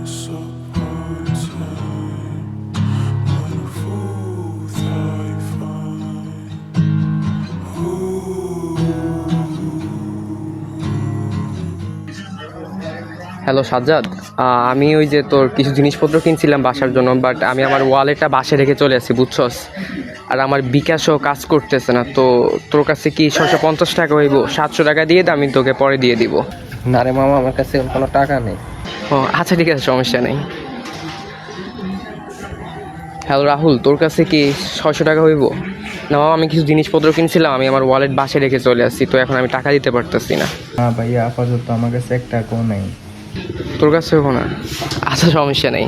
Hello Sajjad, আমি ওই যে তোর কিছু জিনিসপত্র কিনছিলাম বাসার জন্য, বাট আমি আমার ওয়ালেটটা বাসায় রেখে চলে আসছি, বুঝছস? আর আমার বিকাশও কাজ করতেছে না। তো তোর কাছে কি 650 টাকা হইব? 700 টাকা দিয়ে দে, আমি তোকে পরে দিয়ে দিব। না রে মামা, আমার কাছে কোনো টাকা নেই। ও আচ্ছা, ঠিক আছে, সমস্যা নেই। হ্যালো রাহুল, তোর কাছে কি 600 টাকা হইব? না মামা, আমি কিছু জিনিসপত্র কিনছিলাম, আমি আমার ওয়ালেট বাসায় রেখে চলে আসছি, তো এখন আমি টাকা দিতে পারতেছি না। না ভাইয়া, আপাতত আমার কাছে একটা টাকাও নেই। তোর কাছে হইব না? আচ্ছা, সমস্যা নেই।